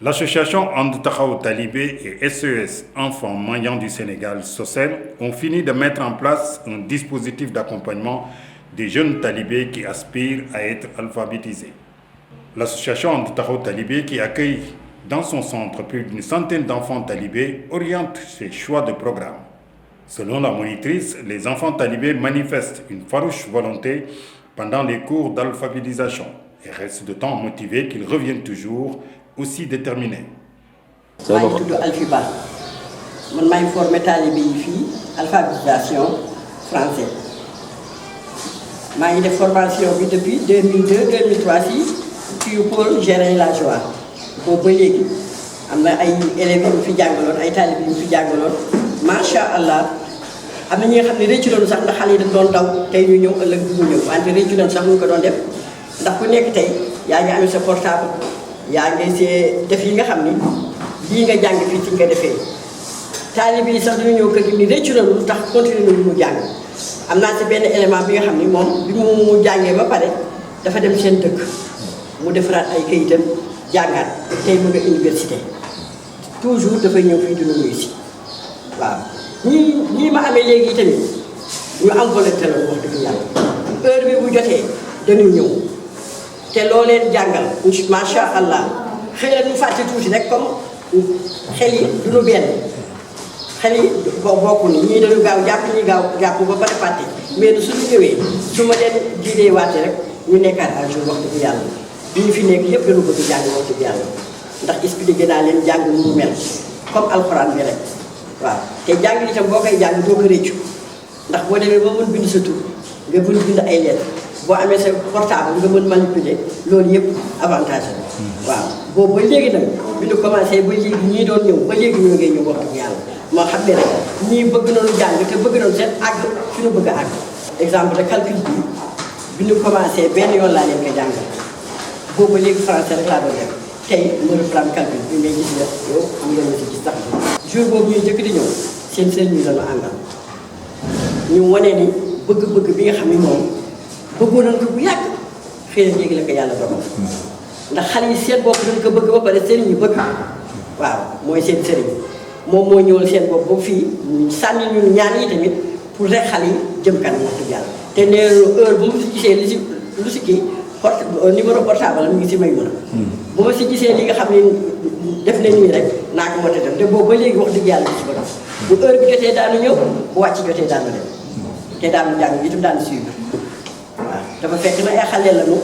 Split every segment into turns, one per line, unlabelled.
L'association And Taxawu Talibé et SES Enfants Mendiants du Sénégal, SOSEL, ont fini de mettre en place un dispositif d'accompagnement des jeunes talibés qui aspirent à être alphabétisés. L'association And Taxawu Talibé, qui accueille dans son centre plus d'une centaine d'enfants talibés, oriente ses choix de programme. Selon la monitrice, les enfants talibés manifestent une farouche volonté pendant les cours d'alphabétisation et restent d'autant motivés qu'ils reviennent toujours aussi déterminés.
maa ngi tudd Alphiba man maay formé talibé yi fii alphabétisation français maa ngi def formation bi depuis 2002 2003 ci pôle Gérin la Joie boobu ba léegi am na ay élèves yu fi jàngaloon ay talibé yu fi jàngaloon macha allah am na ñi nga xam ne réccu loolu sax ndax xale yi dañ doon daw tey ñu ñëw ëllëg du ñu ñëw wante réccu loolu sax ñu ko doon def ndax ku nekk tey yaa ngi amee sa portable. yaa ngi see def yi nga xam ni lii nga jàng fii ci nga defee taalibe yi sax dañu ñëw kër gi ni réccu na lu tax continuer lu mu jàng am naa si benn élément bi nga xam ni moom bi mu jàngee ba pare dafa dem seen dëkk mu defaraat ay kayitam jàngaat tey mu nga université toujours dafay ñëw fii dina nuyu si waaw ñii ma amee léegi tamit ñu am volonté la wax dëgg yàlla heure bi bu jotee dañuy ñëw te loo leen jàngal macha allah xëy na ñu fàtte tuuti rek comme xel yi du ñu benn xel yi bokku ni ñii dañu gaaw jàpp ñii gaaw jàpp ba pare fàtte mais du suñu ñëwee su ma leen jiidee waate rek ñu nekkaat à jour wax dëgg yàlla bi ñu fi nekk yëpp dañu bëgg jàng wax dëgg yàlla ndax expliqué naa leen jàng nu mu mel comme alxuraan bi rek waaw te jàng itam boo koy jàng doo ko réccu ndax boo demee ba mën bind sa tur nga mën bind ay lettres boo amee sa portable nga mën manipuler loolu yëpp avantage la waaw boobu ba léegi nag bi ñu commencé ba léegi ñii doon ñëw ba léegi ñoo ngay ñëw wax dëgg yàlla moo xam ne rek ñii bëgg nañu jàng te bëgg nañu seen àgg fi ñu bëgg a àgg exemple de calcul bi ñu commencé benn yoon laa leen ko jàngal boobu ba léegi français rek laa doon def tey mu reprendre calcul bi ngay gis ne yow am nga si gis sax jour boobu ñuy jëkk di ñëw seen ñu lañu àndal ñu wane ni bëgg-bëgg bi nga xam ne moom bëggoon nañ ko bu yàgg xëy na léegi la ko yàlla dogal ndax xale yi seen bopp dañ ko bëgg ba pare sëriñ ñu bëgg waaw mooy seen sëriñ moom moo ñëwal seen bopp ba fii sànni ñun ñaan yi tamit pour rek xale yi jëm kanam wax dëgg yàlla te nee heure bu ma si gisee lu si kii numéro portable la mu ngi si may mën a bu ma si gisee li nga xam ne def nañ nii rek naa ko mën a def te boobu ba léegi wax dëgg yàlla gis ko def bu heure bi jotee daanu ñëw bu wàcc jotee daanu dem te daanu jàng itam daanu suivre waaw dafa fekk na ay xale lañu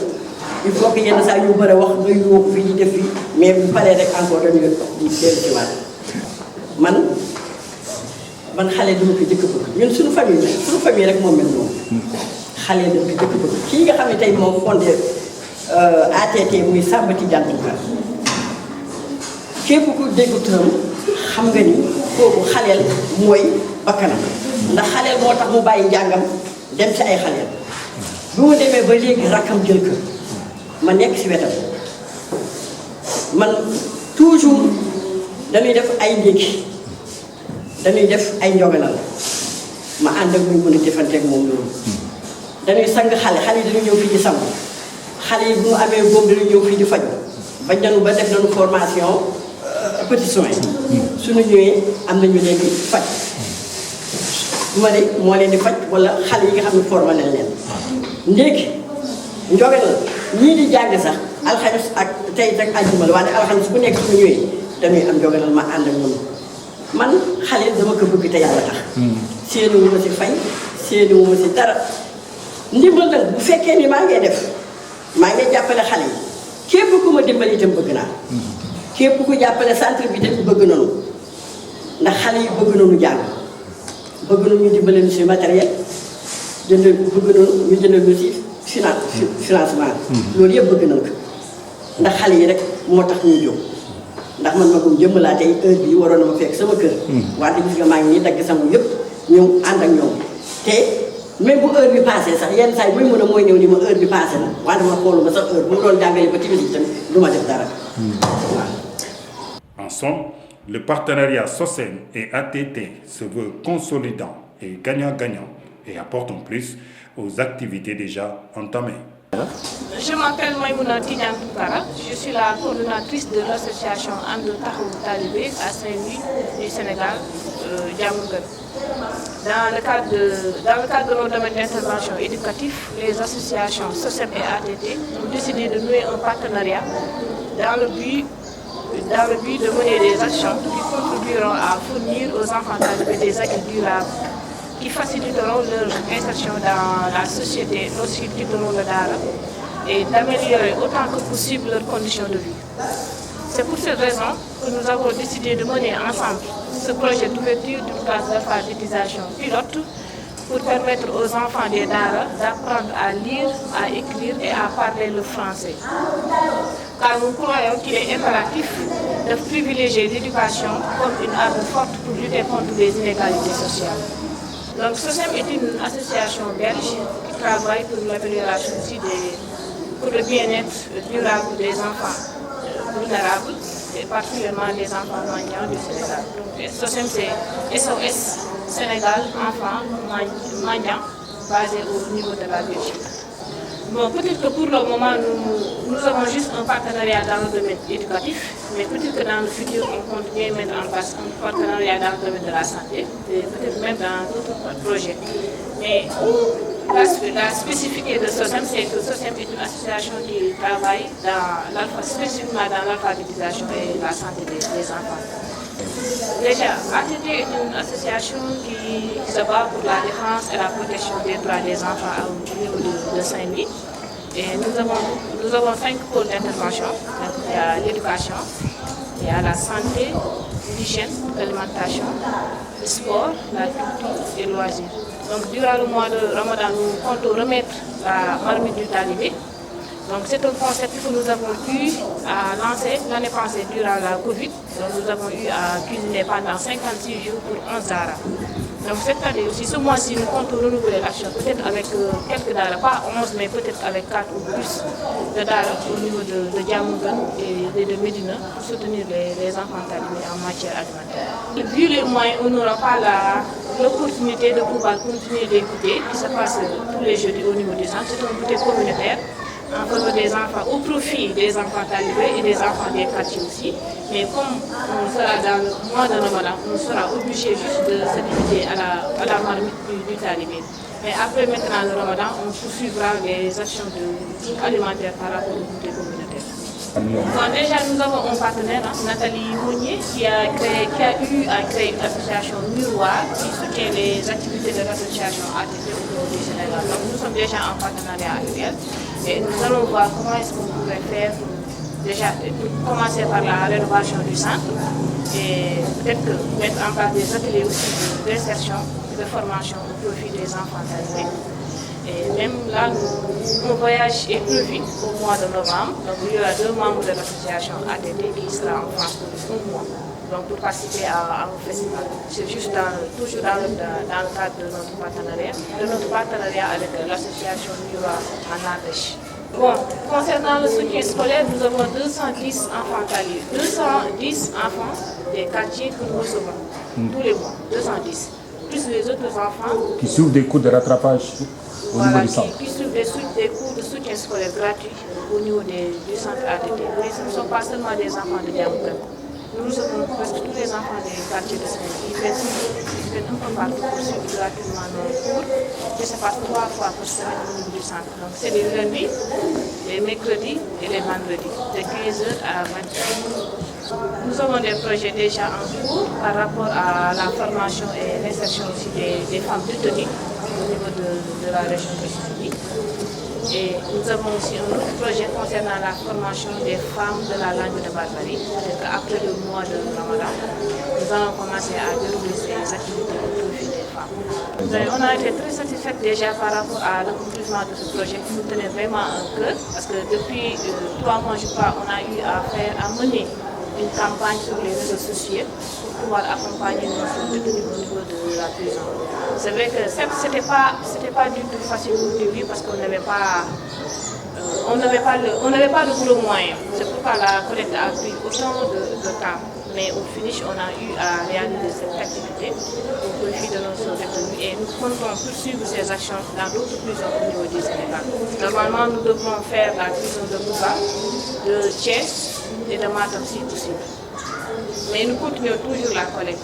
il faut que yenn saa yu bëri wax nga yóbbu fii di def fii mais bu paree rek encore dañuy di dellu ci waat man xale dama ko jëkk bëgg ñun suñu famille rek moom mel noonu xale dama ko jëkk bëgg kii nga xam ne tey moom fondé ATT muy Samba Tidiane Tounkara képp ku dégg turam xam nga ni kooku xaleel mooy bakkanam ndax xaleel moo tax mu bàyyi njàngam dem ci ay xaleel bi mu demee ba léegi rakkam jël ko ma nekk si wetam man toujours dañuy def ay ndékki dañuy def ay njoganal ma ànd ak muy mën a jëfanteeg moom loolu dañuy sang xale yi dañuy ñëw fii di sangu xale yi bu mu amee boobu dañuy ñëw fii di faju bañ nañu ba def nañu formation petit soin suñu ñëwee am nañu leen di faj ma ne moo leen di faj wala xale yi nga xam ne formé nañ leen ndékki njoganal ñii di jàng sax alxames ak tey ak àjjuma la waaye alxames bu nekk suñu ñëwee dañuy am njoganal ma ànd ak ñoom man xale dama ko bëgg te yàlla tax seeni wu ma si fay seeni wu ma si dara ndimbal nag bu fekkee ni maa ngay def maa ngay jàppale xale yi képp ku ma dimbali itam bëgg naa képp ku jàppale centre bi tamit bëgg nañu ndax xale yi bëgg nañu jàng bëgg nañu dimbale ñu si matériel bëgg nañu ñu jëndal ñu si financement loolu yëpp bëgg nañ ko ndax xale yi rek moo tax ñuy jóg ndax man ma ko jëmm laa tey heure bii waroon na ma fekk sama kër wante gis nga maa ngi nii dagg sama yëpp ñëw ànd ak ñoom te même bu heure bi passé sax yenn saa yi muy mën a mooy ñëw ni ma heure bi passé na wante ma xooluma sax heure bu mu doon jàngale ba timis tamit du ma def dara
En somme, le partenariat SOSEL et ATT se veut consolidant et gagnant-gagnant et apporte en plus aux activités déjà entamées.
Je m'appelle Maïmouna Tidiane Toukara, je suis la coordonnatrice de l'association And Taxawu Talibé à Saint-Louis du Sénégal, Diamaguène. Dans le cadre de nos domaines d'intervention éducatif, les associations SOSEM et ATT ont décidé de nouer un partenariat dans le but de mener des actions qui contribueront à fournir aux enfants talibés des acquis durables qui faciliteront leur insertion dans la société lorsqu'ils quitteront le Dara et d'améliorer autant que possible leurs conditions de vie. C'est pour cette raison que nous avons décidé de mener ensemble ce projet d'ouverture d'une classe d'alphabétisation pilote pour permettre aux enfants des Dara d'apprendre à lire, à écrire et à parler le français. Car nous croyons qu'il est impératif de privilégier l'éducation comme une arme forte pour lutter contre les inégalités sociales. Donc SOSEM est une association belge qui travaille pour l'amélioration aussi pour le bien-être durable des enfants vulnérables et particulièrement des enfants mendiants du Sénégal. Donc SOSEM c'est SOS Sénégal enfants mendiants basé au niveau de la Belgique. Bon, peut-être que pour le moment, nous avons juste un partenariat dans le domaine éducatif, mais peut-être que dans le futur, on compte bien mettre en place un partenariat dans le domaine de la santé, et peut-être même dans d'autres projets. Mais la spécificité de SOSEM, c'est que SOSEM est une association qui travaille spécifiquement dans l'alphabétisation et la santé des enfants. Déjà, ATT est une association qui se bat pour la défense et la protection des droits des enfants au niveau de Saint-Louis. Et nous avons 5 pôles d'intervention. Il y a l'éducation, il y a la santé, l'hygiène, l'alimentation, le sport, la culture et le loisir. Donc durant le mois de Ramadan, nous comptons remettre la marmite du talibé. Donc c'est un concept que nous avons eu à lancer l'année passée durant la Covid. Donc nous avons eu à cuisiner pendant 56 jours pour 11 Dara. Donc cette année aussi, ce mois-ci, nous comptons renouveler l'action, peut-être avec quelques Dara, pas 11, mais peut-être avec 4 ou plus de Dara au niveau de Diamaguène et de Médina pour soutenir les enfants talibés en matière alimentaire. Vu les moyens, on n'aura pas l'opportunité de pouvoir continuer des goûters qui se passent tous les jeudis au niveau du centre. C'est un goûter communautaire en faveur des enfants, au profit des enfants talibés et des enfants des quartiers aussi. Mais comme on sera dans le mois de Ramadan, on sera obligé juste de se limiter à la marmite du talibé. Mais après maintenant le Ramadan, on poursuivra les actions alimentaires par rapport au goûter communautaire. Bon, déjà, nous avons un partenaire, Nathalie Monnier, qui a eu à créer une association Miroir qui soutient les activités de l'association ATT au niveau du Sénégal. Donc, nous sommes déjà en partenariat avec elle et nous allons voir comment est-ce qu'on pourrait faire déjà commencer par la rénovation du centre et peut-être mettre en place des ateliers aussi d'insertion et de formation au profit des enfants talibés. Et même là, mon voyage est prévu au mois de novembre. Donc il y aura 2 membres de l'association ATT qui sera en France pour 1 mois. Donc pour participer à un festival. C'est juste toujours dans le cadre de notre partenariat avec l'association Miroir en Ardèche. Bon, concernant le soutien scolaire, nous avons 210 enfants talibés. 210 enfants des quartiers que nous recevons tous les mois. 210. Plus les autres enfants
qui suivent des cours de rattrapage.
Voilà, qui suivent des cours de soutien scolaire gratuits au niveau du centre ATT. Mais ce ne sont pas seulement des enfants de Diamaguène. Nous recevons presque tous les enfants des quartiers de Saint-Louis. Ils viennent un peu partout pour suivre gratuitement nos cours. Et ça passe 3 fois par semaine au niveau du centre. Donc c'est les lundis, les mercredis et les vendredis, de 15h à 20h. Nous avons des projets déjà en cours par rapport à la formation et l'insertion aussi des femmes détenues au niveau de la région de Saint-Louis. Et nous avons aussi un autre projet concernant la formation des femmes de la langue de Barbarie. Après le mois de Ramadan, nous allons commencer à dérouler ces activités au profit des femmes. On a été très satisfaits déjà par rapport à l'accomplissement de ce projet qui nous tenait vraiment à cœur, parce que depuis 3 mois, je crois, on a eu à mener une campagne sur les réseaux sociaux pour pouvoir accompagner nos détenus au niveau de la prison. C'est vrai que ce n'était pas du tout facile au début parce qu'on n'avait pas de gros moyens. C'est pourquoi la collecte a pris autant de temps. Mais au finish, on a eu à réaliser cette activité au profit de nos détenus et nous comptons poursuivre ces actions dans d'autres prisons au niveau du Sénégal. Normalement, nous devrons faire la prison de Bouba, de Thiès et de Matam si possible. Mais nous continuons toujours la collecte.